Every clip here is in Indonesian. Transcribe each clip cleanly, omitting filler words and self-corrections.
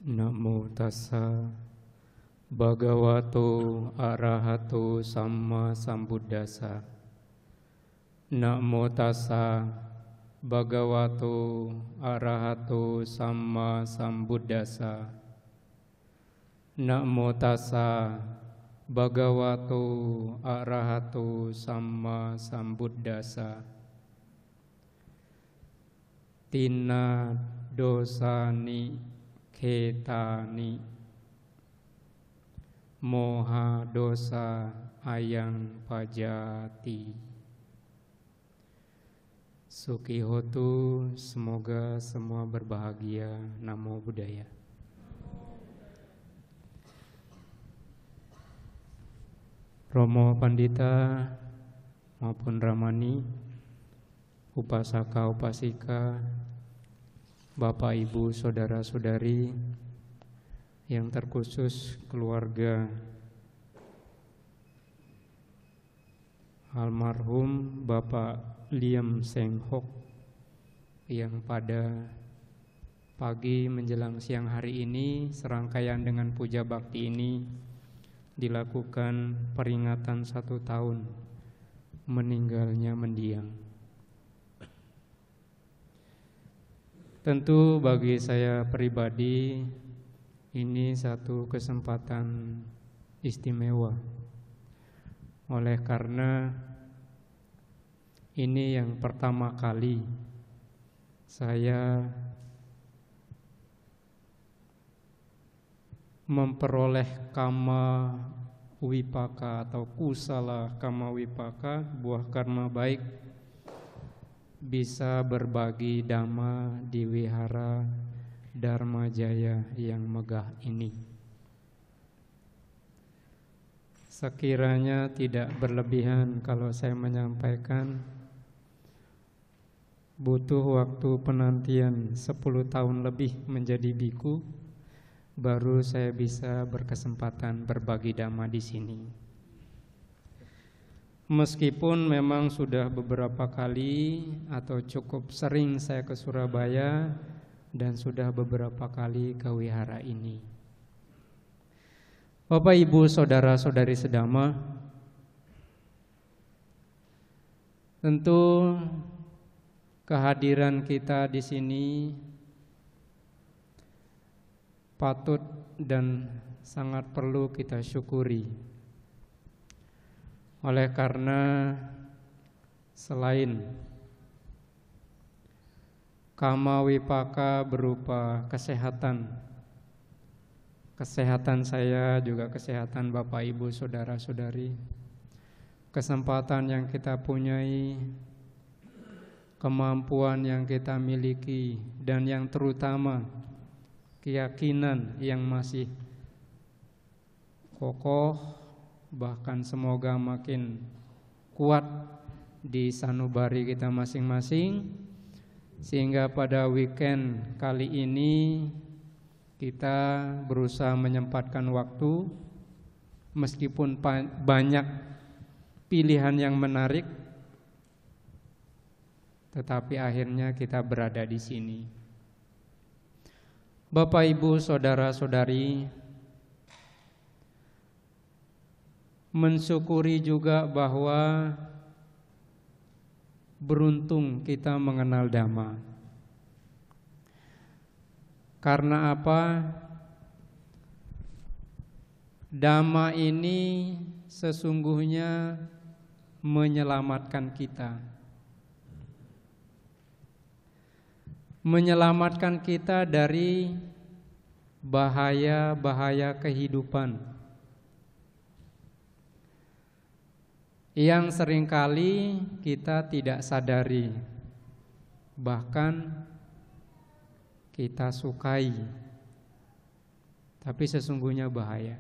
Namo tassa bhagavato arahato samma sambuddhassa. Namo tassa bhagavato arahato samma sambuddhassa. Namo tassa bhagavato arahato samma sambuddhassa. Tina dosani ketani moha dosa ayang pajati. Sukihotu, semoga semua berbahagia. Namo Buddhaya. Romo Pandita maupun Ramani, upasaka upasika, Bapak Ibu saudara-saudari yang terkhusus keluarga almarhum Bapak Liam Seng Hok yang pada pagi menjelang siang hari ini serangkaian dengan puja bakti ini dilakukan peringatan 1 tahun meninggalnya mendiang. Tentu bagi saya pribadi ini satu kesempatan istimewa, oleh karena ini yang pertama kali saya memperoleh kama wipaka atau kusala kama wipaka, buah karma baik, bisa berbagi dhamma di wihara Dharma Jaya yang megah ini. Sekiranya tidak berlebihan kalau saya menyampaikan, butuh waktu penantian 10 tahun lebih menjadi biku, baru saya bisa berkesempatan berbagi dhamma di sini. Meskipun memang sudah beberapa kali atau cukup sering saya ke Surabaya dan sudah beberapa kali ke wihara ini. Bapak Ibu saudara-saudari sedama, tentu kehadiran kita di sini patut dan sangat perlu kita syukuri. Oleh karena selain kama wipaka berupa kesehatan saya juga kesehatan Bapak Ibu saudara-saudari, kesempatan yang kita punyai, kemampuan yang kita miliki, dan yang terutama keyakinan yang masih kokoh, bahkan semoga makin kuat di sanubari kita masing-masing, sehingga pada weekend kali ini kita berusaha menyempatkan waktu, meskipun banyak pilihan yang menarik, tetapi akhirnya kita berada di sini. Bapak Ibu saudara-saudari, mensyukuri juga bahwa beruntung kita mengenal dhamma. Karena apa? Dhamma ini sesungguhnya menyelamatkan kita. Menyelamatkan kita dari bahaya-bahaya kehidupan yang seringkali kita tidak sadari, bahkan kita sukai, tapi sesungguhnya bahaya.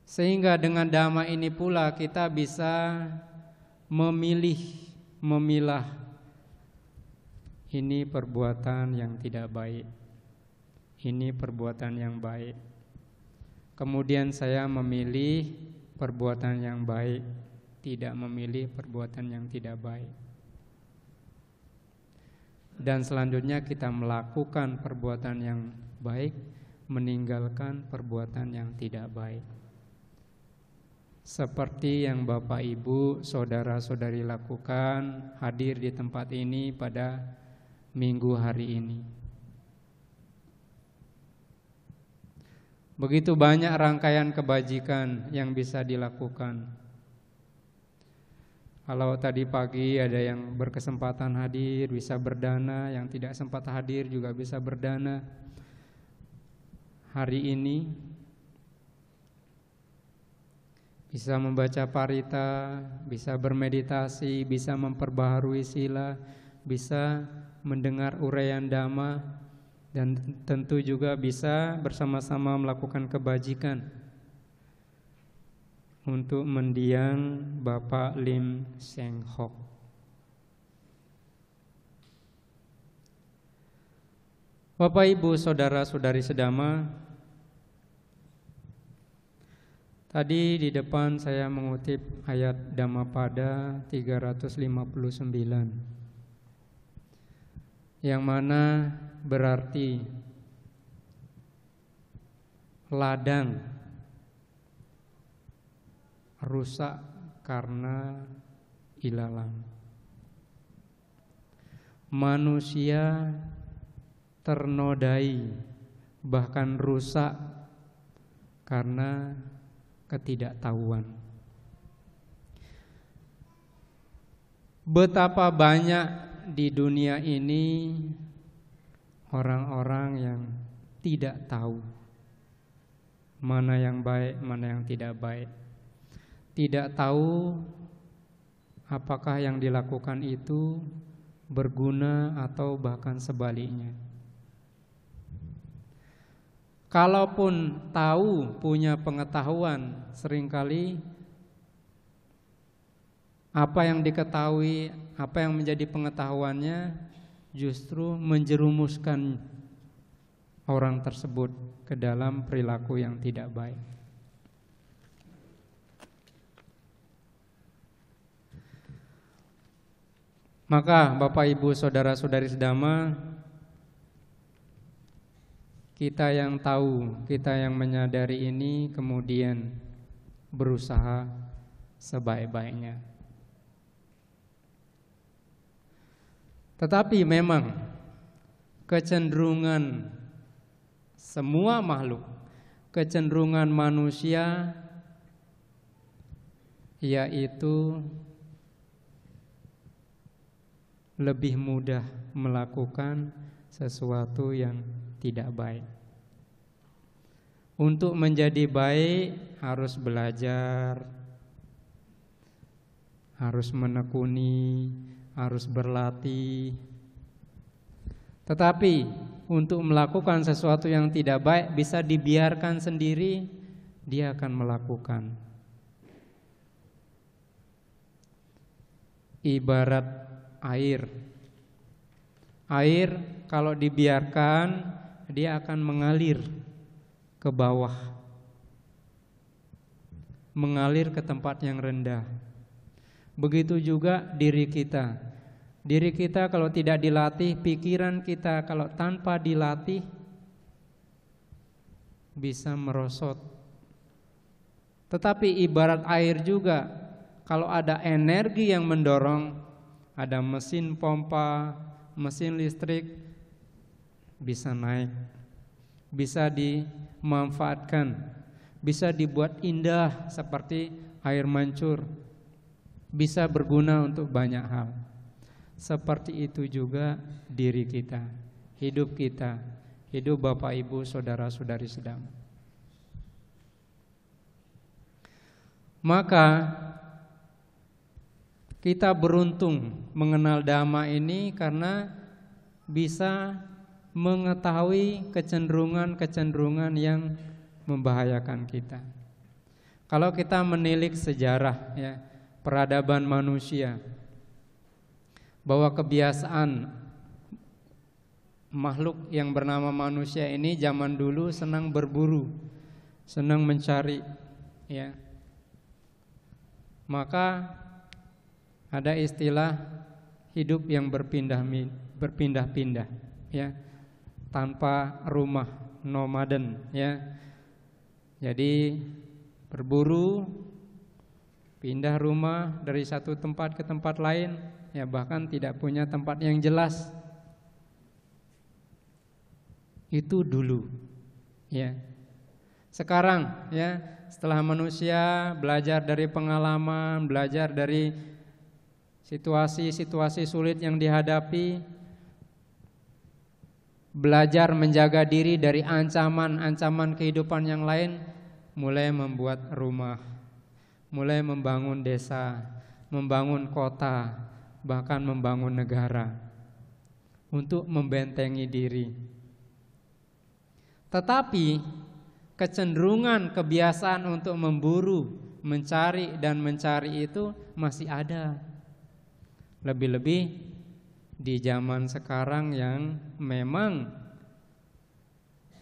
Sehingga dengan dhamma ini pula kita bisa memilah ini perbuatan yang tidak baik, ini perbuatan yang baik. Kemudian saya memilih perbuatan yang baik, tidak memilih perbuatan yang tidak baik. dan selanjutnya kita melakukan perbuatan yang baik, meninggalkan perbuatan yang tidak baik. Seperti yang Bapak Ibu, saudara-saudari lakukan hadir di tempat ini pada minggu hari ini. Begitu banyak rangkaian kebajikan yang bisa dilakukan. Kalau tadi pagi ada yang berkesempatan hadir bisa berdana, yang tidak sempat hadir juga bisa berdana. Hari ini bisa membaca parita, bisa bermeditasi, bisa memperbaharui sila, bisa mendengar uraian dhamma, dan tentu juga bisa bersama-sama melakukan kebajikan untuk mendiang Bapak Lim Seng Hok. Bapak Ibu saudara-saudari sedama, tadi di depan saya mengutip ayat Dhammapada 359, yang mana berarti ladang rusak karena ilalang. Manusia ternodai, bahkan rusak karena ketidaktahuan. Betapa banyak di dunia ini orang-orang yang tidak tahu mana yang baik, mana yang tidak baik. Tidak tahu apakah yang dilakukan itu berguna atau bahkan sebaliknya. Kalaupun tahu, punya pengetahuan, seringkali apa yang diketahui, apa yang menjadi pengetahuannya justru menjerumuskan orang tersebut ke dalam perilaku yang tidak baik. Maka Bapak Ibu saudara-saudari sedama, kita yang tahu, kita yang menyadari ini kemudian berusaha sebaik-baiknya. Tetapi memang kecenderungan semua makhluk, kecenderungan manusia yaitu lebih mudah melakukan sesuatu yang tidak baik. Untuk menjadi baik harus belajar, harus menekuni, harus berlatih. Tetapi untuk melakukan sesuatu yang tidak baik bisa dibiarkan sendiri, dia akan melakukan. Ibarat air. Air kalau dibiarkan dia akan mengalir ke bawah, mengalir ke tempat yang rendah. Begitu juga diri kita. Diri kita kalau tidak dilatih, pikiran kita kalau tanpa dilatih bisa merosot. Tetapi ibarat air juga, kalau ada energi yang mendorong, ada mesin pompa, mesin listrik, bisa naik, bisa dimanfaatkan, bisa dibuat indah seperti air mancur, bisa berguna untuk banyak hal. Seperti itu juga diri kita, hidup kita, hidup Bapak Ibu saudara-saudari sedang. Maka kita beruntung mengenal Dhamma ini karena bisa mengetahui kecenderungan-kecenderungan yang membahayakan kita. Kalau kita menilik sejarah ya, peradaban manusia, bahwa kebiasaan makhluk yang bernama manusia ini zaman dulu senang berburu, senang mencari ya. Maka ada istilah hidup yang berpindah-pindah, ya, tanpa rumah, nomaden, ya. Jadi berburu, pindah rumah dari satu tempat ke tempat lain, ya, bahkan tidak punya tempat yang jelas. Itu dulu, ya. Sekarang, ya, setelah manusia belajar dari pengalaman, belajar dari situasi-situasi sulit yang dihadapi, belajar menjaga diri dari ancaman-ancaman kehidupan yang lain, mulai membuat rumah, mulai membangun desa, membangun kota, bahkan membangun negara untuk membentengi diri. Tetapi kecenderungan, kebiasaan untuk memburu, mencari dan mencari itu masih ada. Lebih-lebih di zaman sekarang yang memang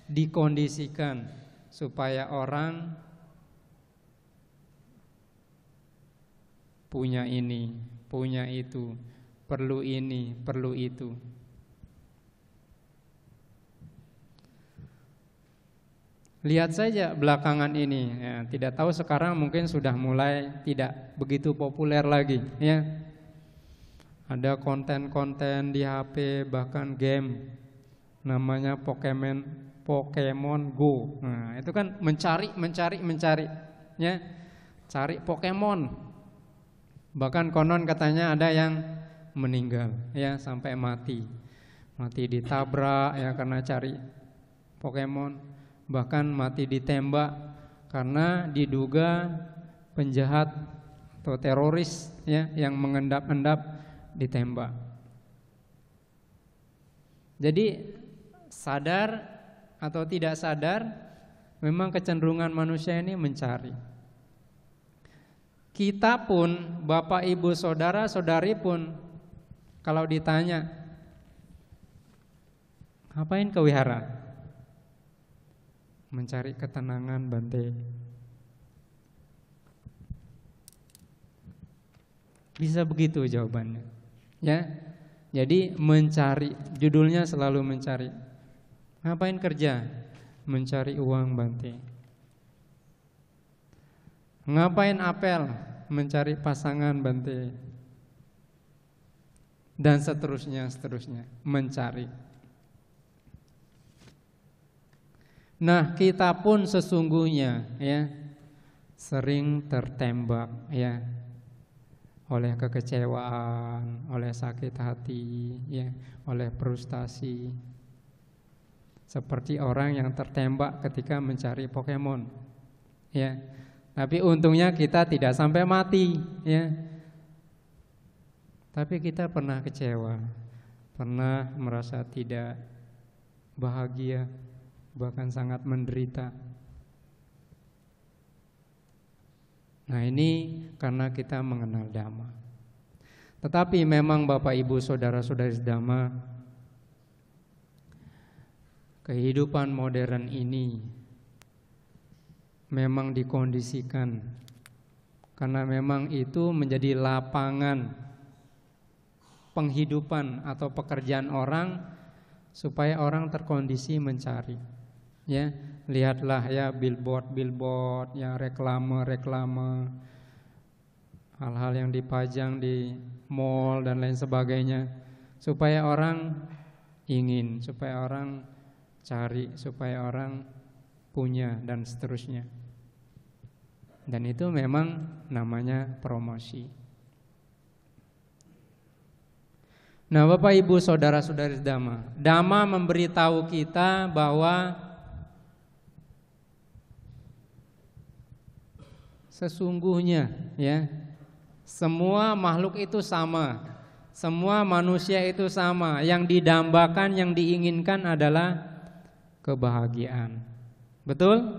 dikondisikan supaya orang punya ini, punya itu, perlu ini, perlu itu. Lihat saja belakangan ini, ya, tidak tahu sekarang mungkin sudah mulai tidak begitu populer lagi, ya. Ada konten-konten di HP, bahkan game namanya Pokemon Go. Nah, itu kan mencari, ya, cari Pokemon. Bahkan konon katanya ada yang meninggal, ya, sampai mati ditabrak, ya, karena cari Pokemon. Bahkan mati ditembak karena diduga penjahat atau teroris, ya, yang mengendap-endap ditembak. Jadi sadar atau tidak sadar, memang kecenderungan manusia ini mencari. Kita pun, Bapak Ibu Saudara Saudari pun, kalau ditanya, ngapain ke wihara? Mencari ketenangan, Bante. Bisa begitu jawabannya. Ya, jadi mencari, judulnya selalu mencari. Ngapain kerja? Mencari uang, Bante. Ngapain apel? Mencari pasangan, Bante. Dan seterusnya, mencari. Nah, kita pun sesungguhnya, ya, sering tertembak, ya, oleh kekecewaan, oleh sakit hati, ya, oleh frustasi. Seperti orang yang tertembak ketika mencari Pokemon, ya. Tapi untungnya kita tidak sampai mati, ya. Tapi kita pernah kecewa, pernah merasa tidak bahagia, bahkan sangat menderita. Nah, ini karena kita mengenal Dhamma. Tetapi memang Bapak Ibu Saudara-saudari Dhamma, kehidupan modern ini memang dikondisikan karena memang itu menjadi lapangan penghidupan atau pekerjaan orang supaya orang terkondisi mencari. Ya, lihatlah, ya, billboard, ya, reklame, hal-hal yang dipajang di mall dan lain sebagainya, supaya orang ingin, supaya orang cari, supaya orang punya dan seterusnya. Dan itu memang namanya promosi. Nah, Bapak Ibu Saudara-saudari Dhamma, Dhamma memberitahu kita bahwa sesungguhnya, ya, semua makhluk itu sama, semua manusia itu sama. Yang didambakan, yang diinginkan adalah kebahagiaan. Betul?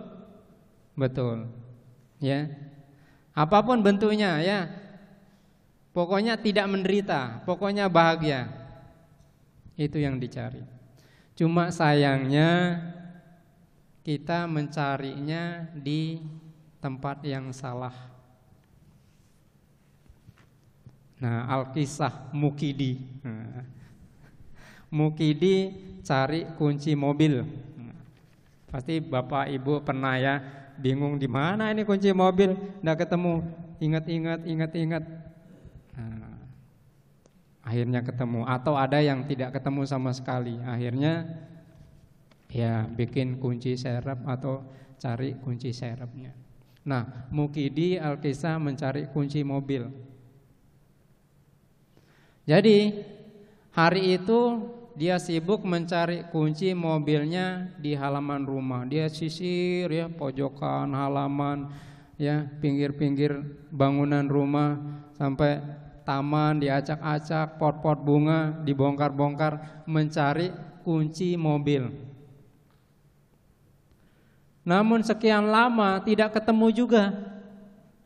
Betul. Ya. Apapun bentuknya, ya. Pokoknya tidak menderita, pokoknya bahagia. Itu yang dicari. Cuma sayangnya kita mencarinya di tempat yang salah. Nah, Al-Kisah Mukidi. Mukidi cari kunci mobil. Pasti Bapak Ibu pernah ya bingung di mana ini kunci mobil, nggak ketemu. Ingat. Nah, akhirnya ketemu. Atau ada yang tidak ketemu sama sekali. Akhirnya ya bikin kunci serep atau cari kunci serepnya. Nah, Mukidi Al-Kisah mencari kunci mobil. Jadi hari itu dia sibuk mencari kunci mobilnya di halaman rumah. Dia sisir ya pojokan halaman, ya pinggir-pinggir bangunan rumah sampai taman diacak-acak, pot-pot bunga dibongkar-bongkar mencari kunci mobil. Namun sekian lama tidak ketemu juga.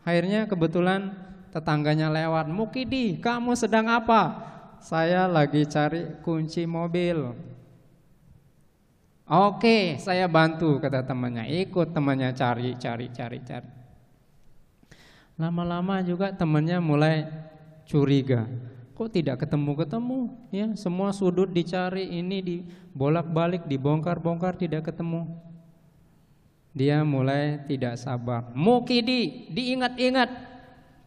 Akhirnya kebetulan tetangganya lewat, "Mukidi, kamu sedang apa?" "Saya lagi cari kunci mobil." "Oke, saya bantu," kata temannya. Ikut temannya cari. Lama-lama juga temannya mulai curiga. Kok tidak ketemu-ketemu? Ya, semua sudut dicari, ini dibolak-balik, dibongkar-bongkar tidak ketemu. Dia mulai tidak sabar. "Mukidi, diingat-ingat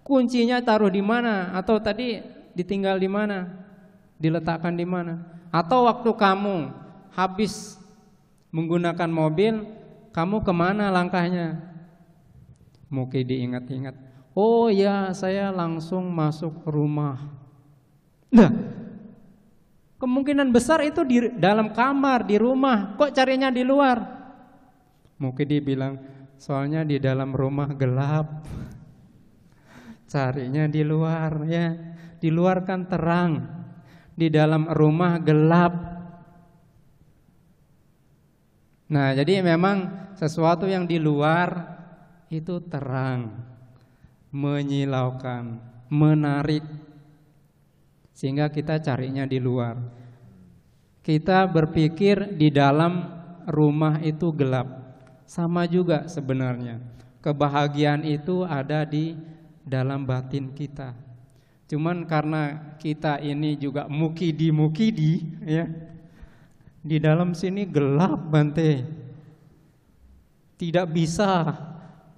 kuncinya taruh di mana? Atau tadi ditinggal di mana? Diletakkan di mana? Atau waktu kamu habis menggunakan mobil, kamu kemana langkahnya?" Mukidi ingat-ingat. "Oh ya, saya langsung masuk rumah." Nah, kemungkinan besar itu di dalam kamar, di rumah. Kok carinya di luar? Mukidi bilang, "Soalnya di dalam rumah gelap." Carinya di luar ya. Di luar kan terang, di dalam rumah gelap. Nah, jadi memang sesuatu yang di luar itu terang, menyilaukan, menarik, sehingga kita carinya di luar. Kita berpikir di dalam rumah itu gelap. Sama juga sebenarnya. Kebahagiaan itu ada di dalam batin kita. Cuman karena kita ini juga mukidi ya. Di dalam sini gelap Bante. Tidak bisa.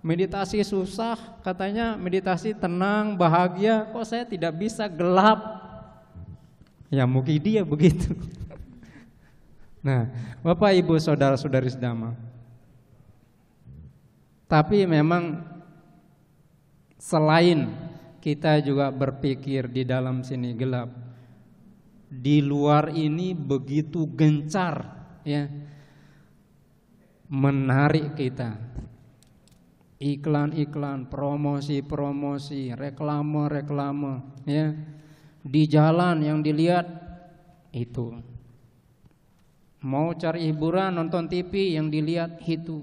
Meditasi susah, katanya meditasi tenang, bahagia. Kok saya tidak bisa, gelap. Ya mukidi ya begitu. Nah, Bapak Ibu saudara-saudari sedama, tapi memang selain kita juga berpikir di dalam sini gelap, di luar ini begitu gencar ya, menarik kita. Iklan-iklan, promosi-promosi, reklame-reklame ya. Di jalan yang dilihat itu. Mau cari hiburan, nonton TV yang dilihat itu.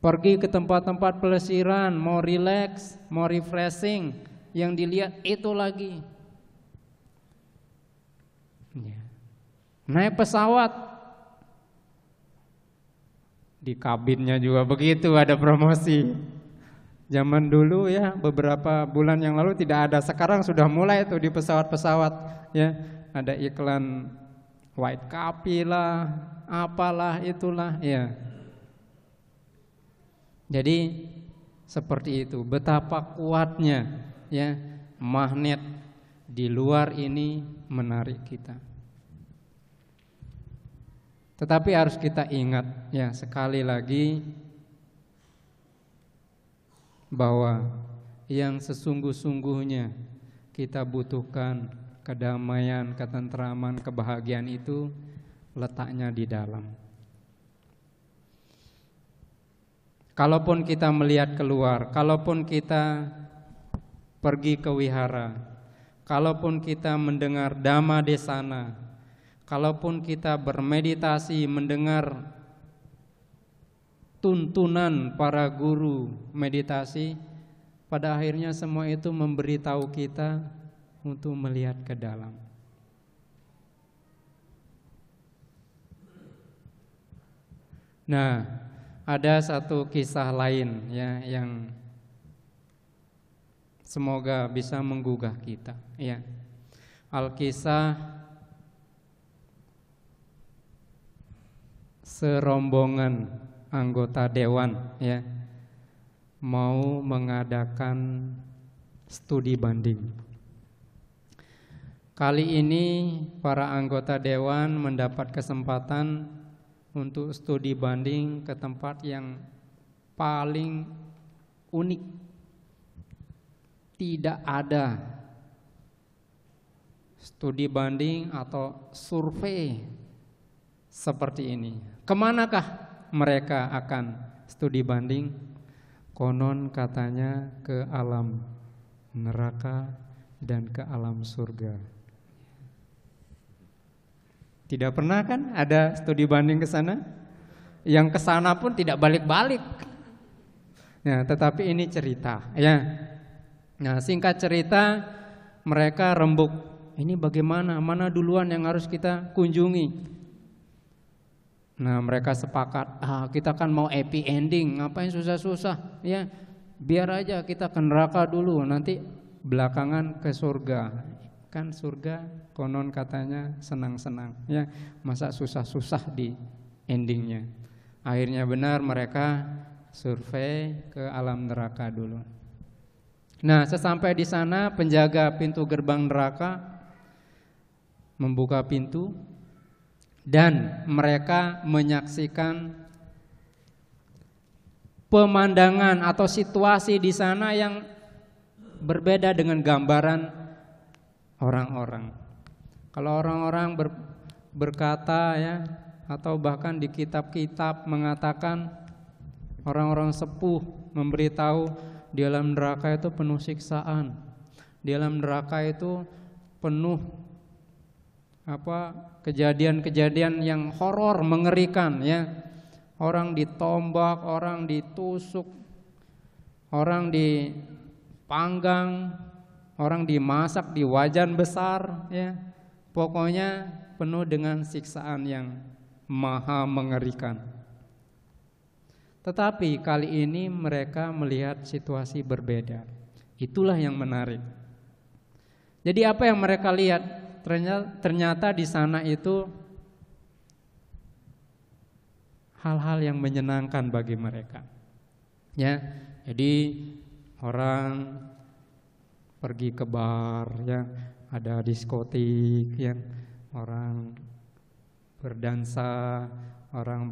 Pergi ke tempat-tempat pelesiran, mau relax, mau refreshing, yang dilihat itu lagi. Naik pesawat, di kabinnya juga begitu, ada promosi. Zaman dulu ya, beberapa bulan yang lalu tidak ada, sekarang sudah mulai tuh di pesawat-pesawat ya, ada iklan white coffee lah, apalah itulah ya. Jadi seperti itu, betapa kuatnya ya magnet di luar ini menarik kita. Tetapi harus kita ingat ya sekali lagi bahwa yang sesungguh-sungguhnya kita butuhkan, kedamaian, ketentraman, kebahagiaan itu letaknya di dalam. Kalaupun kita melihat keluar, kalaupun kita pergi ke wihara, kalaupun kita mendengar dhamma desana, kalaupun kita bermeditasi mendengar tuntunan para guru meditasi, pada akhirnya semua itu memberitahu kita untuk melihat ke dalam. Nah, ada satu kisah lain ya yang Semoga bisa menggugah kita, ya. Al-Kisah serombongan anggota dewan, ya, mau mengadakan studi banding. Kali ini para anggota dewan mendapat kesempatan untuk studi banding ke tempat yang paling unik. Tidak ada studi banding atau survei seperti ini. Kemanakah mereka akan studi banding? Konon katanya ke alam neraka dan ke alam surga. Tidak pernah kan ada studi banding ke sana? Yang ke sana pun tidak balik-balik. Nah, tetapi ini cerita, ya. Nah, singkat cerita, mereka rembuk. Ini bagaimana? Mana duluan yang harus kita kunjungi? Nah, mereka sepakat, kita kan mau happy ending, ngapain susah-susah? Ya, biar aja kita ke neraka dulu, nanti belakangan ke surga. Kan surga konon katanya senang-senang, ya. Masa susah-susah di endingnya? Akhirnya benar, mereka survei ke alam neraka dulu. Nah, sesampai di sana penjaga pintu gerbang neraka membuka pintu dan mereka menyaksikan pemandangan atau situasi di sana yang berbeda dengan gambaran orang-orang. Kalau orang-orang berkata, ya, atau bahkan di kitab-kitab mengatakan, orang-orang sepuh memberitahu di alam neraka itu penuh siksaan. Di alam neraka itu penuh kejadian-kejadian yang horor, mengerikan, ya. Orang ditombak, orang ditusuk, orang dipanggang, orang dimasak di wajan besar, ya. Pokoknya penuh dengan siksaan yang maha mengerikan. Tetapi kali ini mereka melihat situasi berbeda. Itulah yang menarik. Jadi apa yang mereka lihat? Ternyata di sana itu hal-hal yang menyenangkan bagi mereka. Ya, jadi orang pergi ke bar, ya, ada diskotik, ya, orang berdansa, orang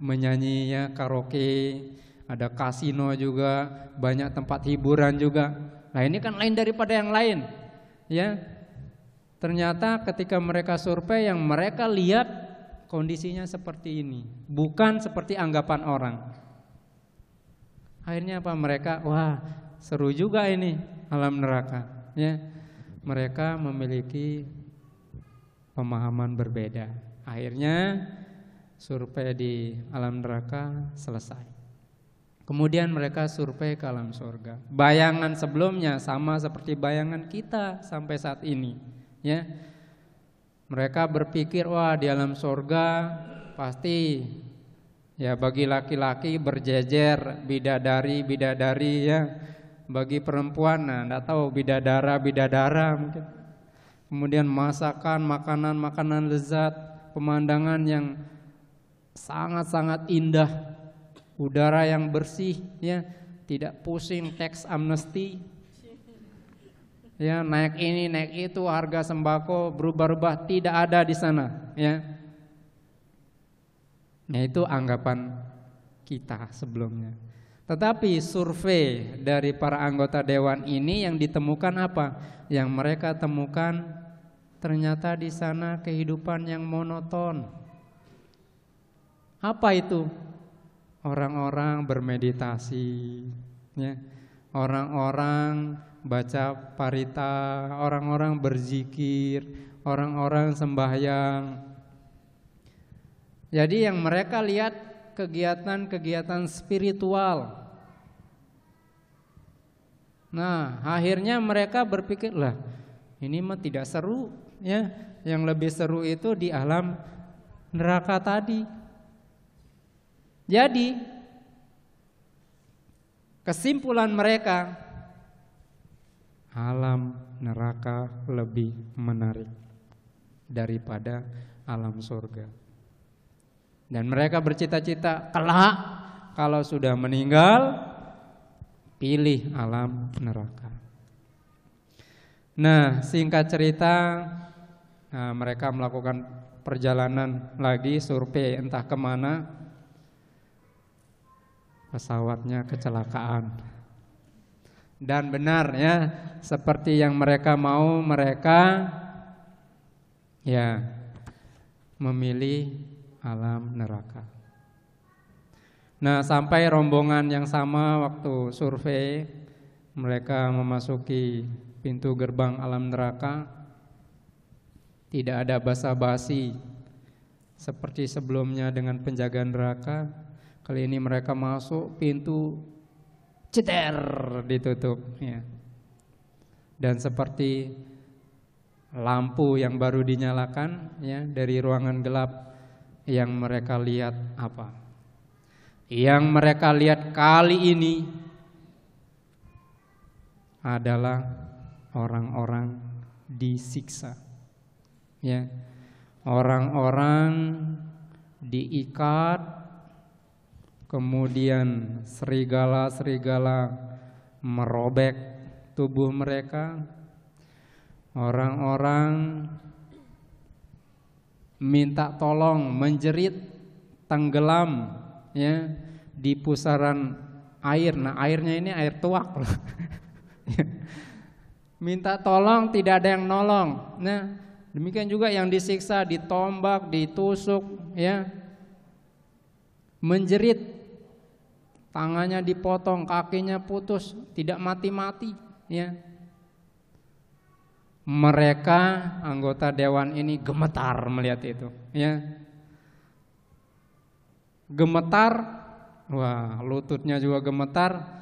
menyanyi, ya, karaoke, ada kasino juga, banyak tempat hiburan juga. Nah, ini kan lain daripada yang lain, ya. Ternyata ketika mereka survei, yang mereka lihat kondisinya seperti ini, bukan seperti anggapan orang. Akhirnya apa? Mereka, wah, seru juga ini alam neraka, ya. Mereka memiliki pemahaman berbeda. Akhirnya survei di alam neraka selesai. Kemudian mereka survei ke alam surga. Bayangan sebelumnya sama seperti bayangan kita sampai saat ini, ya. Mereka berpikir, wah, di alam surga pasti, ya, bagi laki-laki berjejer bidadari, ya. Bagi perempuan, nah, enggak tahu bidadara mungkin. Kemudian masakan, makanan lezat, pemandangan yang sangat-sangat indah, udara yang bersih, ya, tidak pusing tax amnesty, ya, naik ini naik itu, harga sembako berubah-ubah, tidak ada di sana, ya. Nah, itu anggapan kita sebelumnya. Tetapi survei dari para anggota dewan ini yang ditemukan apa? Yang mereka temukan ternyata di sana kehidupan yang monoton. Apa itu? Orang-orang bermeditasi, ya. Orang-orang baca parita, orang-orang berzikir, orang-orang sembahyang. Jadi yang mereka lihat kegiatan-kegiatan spiritual. Nah, akhirnya mereka berpikir, lah, ini mah tidak seru, ya. Yang lebih seru itu di alam neraka tadi. Jadi Kesimpulan mereka, alam neraka lebih menarik daripada alam surga. Dan mereka bercita-cita kelak kalau sudah meninggal pilih alam neraka. Nah, singkat cerita, mereka melakukan perjalanan lagi, survei entah kemana. Pesawatnya kecelakaan. Dan benar ya, seperti yang mereka mau, mereka ya memilih alam neraka. Nah, sampai rombongan yang sama waktu survei, mereka memasuki pintu gerbang alam neraka. Tidak ada basa-basi seperti sebelumnya dengan penjaga neraka. Kali ini mereka masuk, pintu ceder ditutup ya. Dan seperti lampu yang baru dinyalakan ya dari ruangan gelap, yang mereka lihat apa? Yang mereka lihat kali ini adalah orang-orang disiksa. Ya. Orang-orang diikat, kemudian serigala-serigala merobek tubuh mereka. Orang-orang minta tolong, menjerit, tenggelam ya di pusaran air. Nah, airnya ini air tuak. Minta tolong, tidak ada yang nolong. Nah, demikian juga yang disiksa, ditombak, ditusuk ya. Menjerit, tangannya dipotong, kakinya putus, tidak mati-mati ya. Mereka anggota dewan ini gemetar melihat itu ya. Gemetar, wah, lututnya juga gemetar.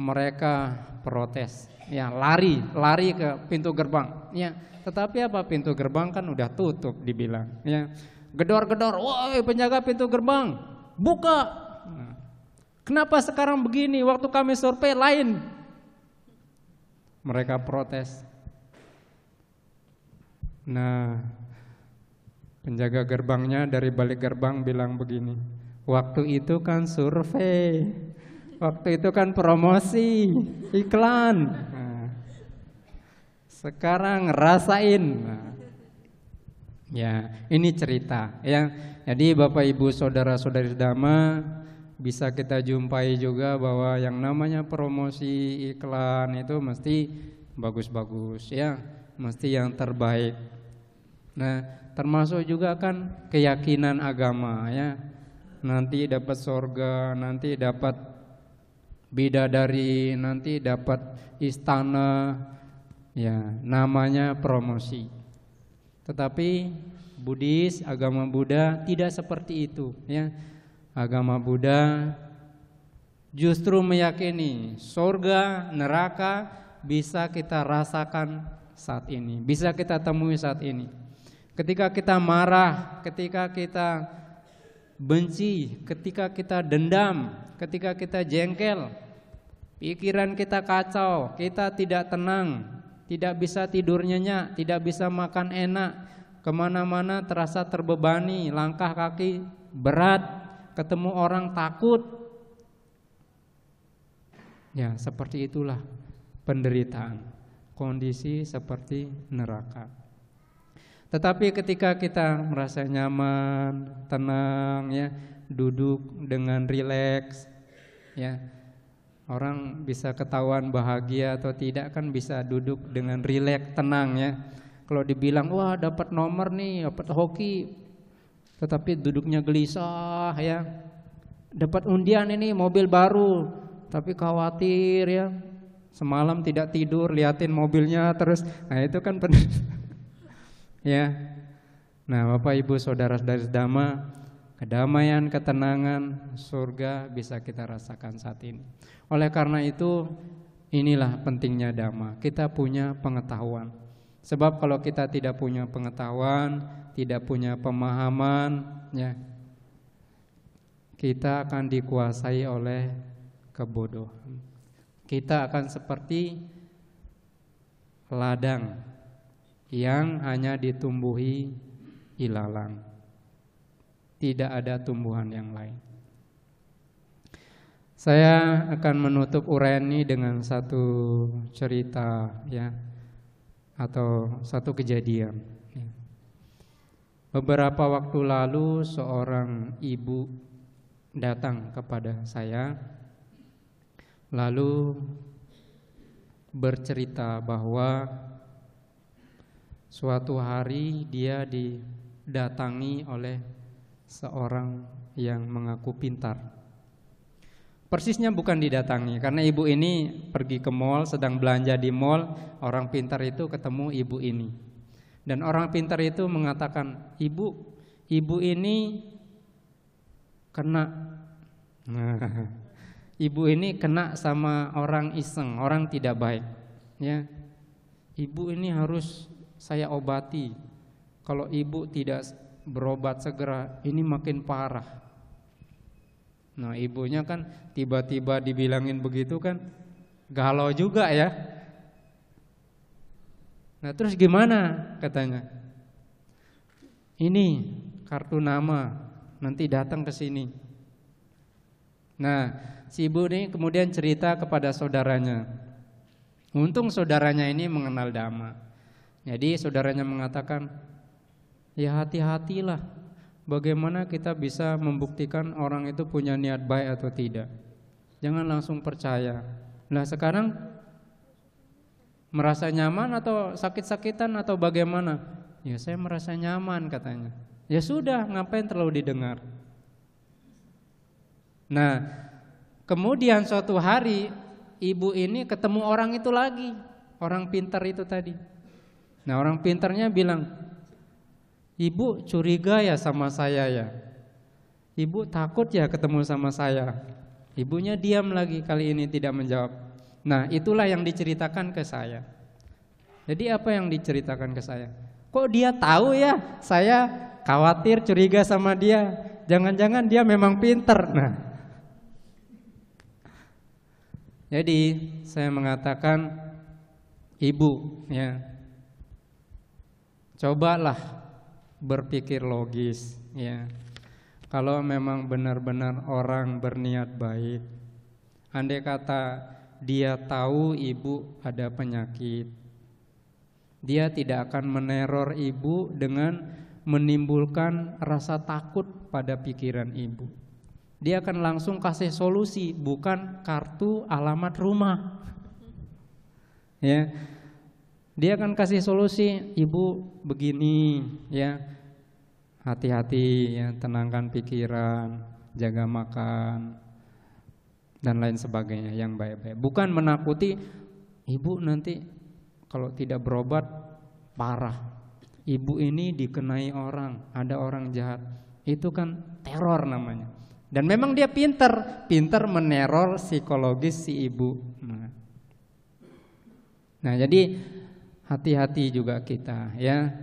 Mereka protes ya, lari ke pintu gerbang ya. Tetapi apa, pintu gerbang kan udah tutup dibilang ya. Gedor-gedor, woi penjaga pintu gerbang, buka. Nah, kenapa sekarang begini, waktu kami survei lain? Mereka protes. Nah, penjaga gerbangnya dari balik gerbang bilang begini, waktu itu kan survei, waktu itu kan promosi, iklan. Nah, sekarang rasain. Nah, ya, ini cerita ya. Jadi Bapak Ibu saudara-saudari Dhamma, bisa kita jumpai juga bahwa yang namanya promosi, iklan itu mesti bagus-bagus ya, mesti yang terbaik. Nah, termasuk juga kan keyakinan agama ya. Nanti dapat surga, nanti dapat bidadari, nanti dapat istana. Ya, namanya promosi. Tetapi Buddhis, agama Buddha tidak seperti itu ya. Agama Buddha justru meyakini surga, neraka bisa kita rasakan saat ini, bisa kita temui saat ini. Ketika kita marah, ketika kita benci, ketika kita dendam, ketika kita jengkel, pikiran kita kacau, kita tidak tenang, tidak bisa tidur nyenyak, tidak bisa makan enak, kemana-mana terasa terbebani, langkah kaki berat, ketemu orang takut. Ya, seperti itulah penderitaan, kondisi seperti neraka. Tetapi ketika kita merasa nyaman, tenang ya, duduk dengan rileks ya. Orang bisa ketahuan bahagia atau tidak kan bisa duduk dengan rileks, tenang ya. Kalau dibilang wah dapat nomor nih, dapat hoki, tetapi duduknya gelisah ya. Dapat undian ini mobil baru, tapi khawatir ya. Semalam tidak tidur liatin mobilnya terus. Nah, itu kan ya. Nah, Bapak Ibu saudara-saudari Dhamma, kedamaian, ketenangan, surga bisa kita rasakan saat ini. Oleh karena itu, inilah pentingnya Dhamma. Kita punya pengetahuan. Sebab kalau kita tidak punya pengetahuan, tidak punya pemahaman, ya, kita akan dikuasai oleh kebodohan. Kita akan seperti ladang yang hanya ditumbuhi ilalang. Tidak ada tumbuhan yang lain. Saya akan menutup uraian ini dengan satu cerita ya, atau satu kejadian. Beberapa waktu lalu seorang ibu datang kepada saya, lalu bercerita bahwa suatu hari dia didatangi oleh seorang yang mengaku pintar. Persisnya bukan didatangi, karena ibu ini pergi ke mall, sedang belanja di mall, orang pintar itu ketemu ibu ini. Dan orang pintar itu mengatakan, ibu ini kena. Nah, ibu ini kena sama orang iseng, orang tidak baik. Ya, ibu ini harus saya obati. Kalau ibu tidak berobat segera, ini makin parah. Nah, ibunya kan tiba-tiba dibilangin begitu kan galau juga ya. Nah, terus gimana katanya? Ini kartu nama, nanti datang ke sini. Nah, si ibu ini kemudian cerita kepada saudaranya. Untung saudaranya ini mengenal dhamma. Jadi saudaranya mengatakan, ya hati-hatilah. Bagaimana kita bisa membuktikan orang itu punya niat baik atau tidak? Jangan langsung percaya. Nah, sekarang merasa nyaman atau sakit-sakitan atau bagaimana? Ya, saya merasa nyaman katanya. Ya sudah, ngapain terlalu didengar? Nah, kemudian suatu hari ibu ini ketemu orang itu lagi, orang pintar itu tadi. Nah, orang pintarnya bilang, ibu curiga ya sama saya ya. Ibu takut ya ketemu sama saya. Ibunya diam lagi, kali ini tidak menjawab. Nah, itulah yang diceritakan ke saya. Jadi apa yang diceritakan ke saya? Kok dia tahu ya? Saya khawatir, curiga sama dia. Jangan-jangan dia memang pintar. Nah, jadi saya mengatakan, ibu ya, cobalah berpikir logis ya. Kalau memang benar-benar orang berniat baik, andai kata dia tahu ibu ada penyakit, dia tidak akan meneror ibu dengan menimbulkan rasa takut pada pikiran ibu. Dia akan langsung kasih solusi, bukan kartu alamat rumah. Ya. Dia akan kasih solusi, ibu begini ya, hati-hati ya, tenangkan pikiran, jaga makan dan lain sebagainya yang baik-baik. Bukan menakuti, ibu nanti kalau tidak berobat parah, ibu ini dikenai orang, ada orang jahat. Itu kan teror namanya. Dan memang dia pintar meneror psikologis si ibu. Nah, jadi hati-hati juga kita ya.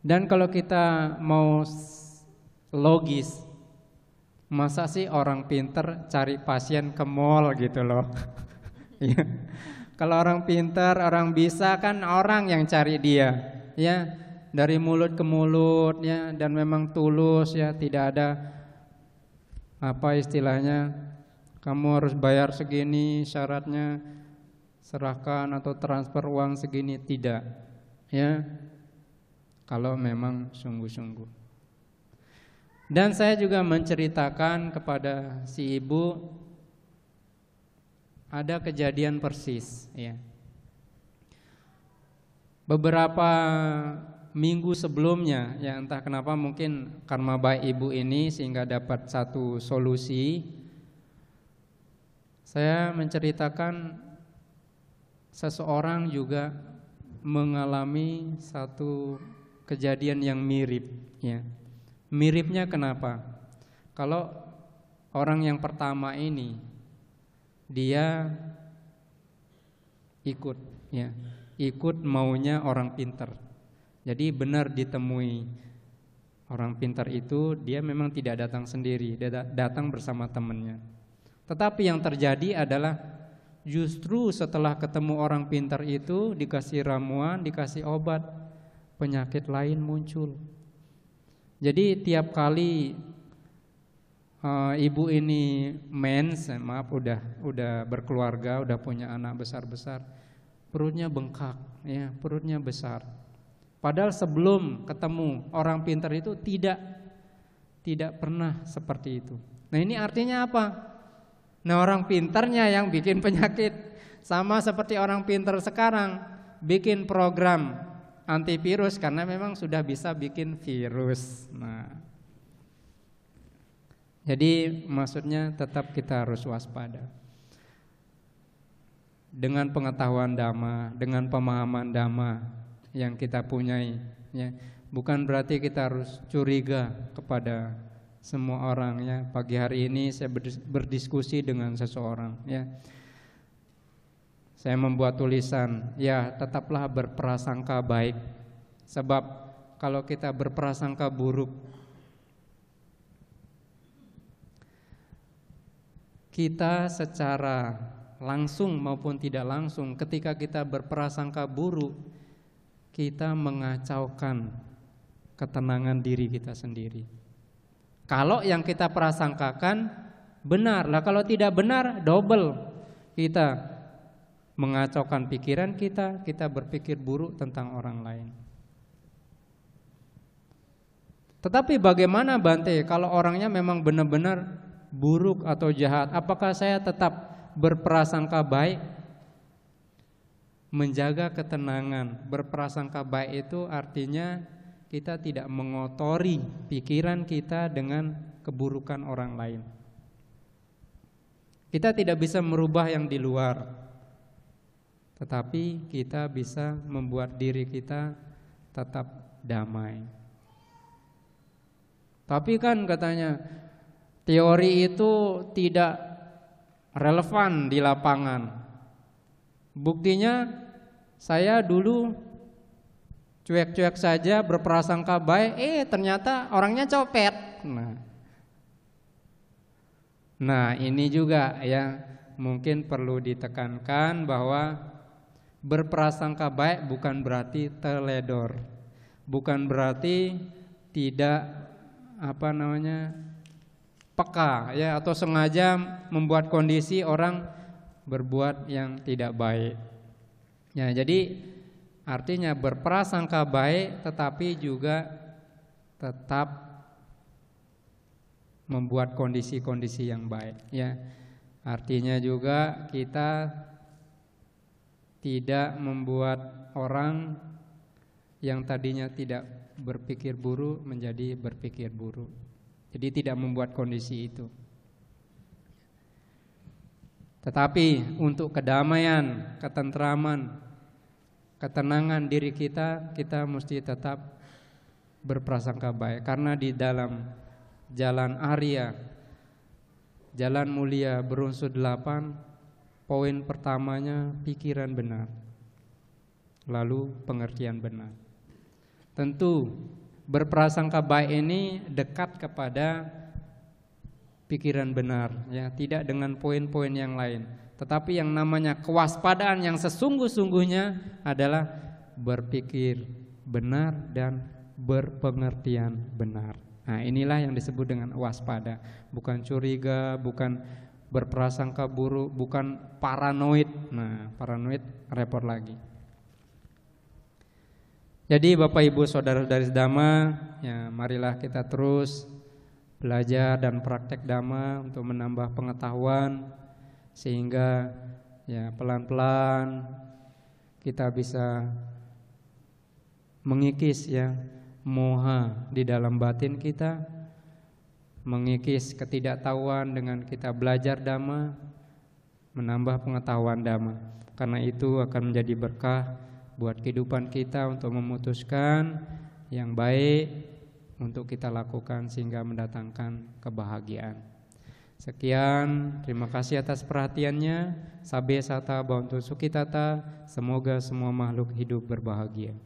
Dan kalau kita mau logis, masa sih orang pintar cari pasien ke mall gitu loh. Ya. Kalau orang pintar, orang bisa kan orang yang cari dia ya, dari mulut ke mulut ya, dan memang tulus ya, tidak ada apa istilahnya, kamu harus bayar segini syaratnya, serahkan atau transfer uang segini, tidak ya, kalau memang sungguh-sungguh. Dan saya juga menceritakan kepada si ibu, ada kejadian persis ya. Beberapa minggu sebelumnya ya, entah kenapa mungkin karma baik ibu ini sehingga dapat satu solusi. Saya menceritakan seseorang juga mengalami satu kejadian yang mirip ya. Miripnya kenapa? Kalau orang yang pertama ini dia ikut ya, ikut maunya orang pintar. Jadi benar ditemui orang pintar itu, dia memang tidak datang sendiri, dia datang bersama temannya. Tetapi yang terjadi adalah justru setelah ketemu orang pintar itu, dikasih ramuan, dikasih obat, penyakit lain muncul. Jadi tiap kali ibu ini mens, maaf udah berkeluarga, udah punya anak besar-besar, perutnya bengkak, ya, perutnya besar. Padahal sebelum ketemu orang pintar itu tidak pernah seperti itu. Nah, ini artinya apa? Nah, orang pintarnya yang bikin penyakit. Sama seperti orang pintar sekarang bikin program antivirus karena memang sudah bisa bikin virus. Nah, jadi maksudnya tetap kita harus waspada. Dengan pengetahuan Dhamma, dengan pemahaman Dhamma yang kita punyai, ya, bukan berarti kita harus curiga kepada semua orang, ya. Pagi hari ini saya berdiskusi dengan seseorang, ya. Saya membuat tulisan, ya, tetaplah berprasangka baik. Sebab kalau kita berprasangka buruk, kita secara langsung maupun tidak langsung, ketika kita berprasangka buruk, kita mengacaukan ketenangan diri kita sendiri. Kalau yang kita prasangkakan benar, lah kalau tidak benar double. Kita mengacaukan pikiran kita berpikir buruk tentang orang lain. Tetapi bagaimana Bante kalau orangnya memang benar-benar buruk atau jahat? Apakah saya tetap berprasangka baik? Menjaga ketenangan, berprasangka baik itu artinya kita tidak mengotori pikiran kita dengan keburukan orang lain. Kita tidak bisa merubah yang di luar, tetapi kita bisa membuat diri kita tetap damai. Tapi kan katanya teori itu tidak relevan di lapangan. Buktinya saya dulu cuek-cuek saja, berprasangka baik, ternyata orangnya copet. Nah, ini juga ya mungkin perlu ditekankan bahwa berprasangka baik bukan berarti teledor, bukan berarti tidak peka, ya, atau sengaja membuat kondisi orang berbuat yang tidak baik. Ya, jadi artinya berprasangka baik tetapi juga tetap membuat kondisi-kondisi yang baik, ya. Artinya juga kita tidak membuat orang yang tadinya tidak berpikir buruk menjadi berpikir buruk. Jadi tidak membuat kondisi itu. Tetapi untuk kedamaian, ketentraman, ketenangan diri kita mesti tetap berprasangka baik. Karena di dalam jalan Arya, jalan mulia berunsur 8, poin pertamanya pikiran benar, lalu pengertian benar. Tentu berprasangka baik ini dekat kepada pikiran benar, ya, tidak dengan poin-poin yang lain. Tetapi yang namanya kewaspadaan yang sesungguh-sungguhnya adalah berpikir benar dan berpengertian benar. Nah, inilah yang disebut dengan waspada. Bukan curiga, bukan berprasangka buruk, bukan paranoid. Nah, paranoid repot lagi. Jadi Bapak Ibu Saudara-saudari Dhamma, ya, marilah kita terus belajar dan praktek Dhamma untuk menambah pengetahuan, sehingga ya pelan-pelan kita bisa mengikis, ya, moha di dalam batin kita, mengikis ketidaktahuan dengan kita belajar Dhamma, menambah pengetahuan Dhamma. Karena itu akan menjadi berkah buat kehidupan kita untuk memutuskan yang baik untuk kita lakukan sehingga mendatangkan kebahagiaan. Sekian, terima kasih atas perhatiannya. Sabe sata bhavantu sukhitata. Semoga semua makhluk hidup berbahagia.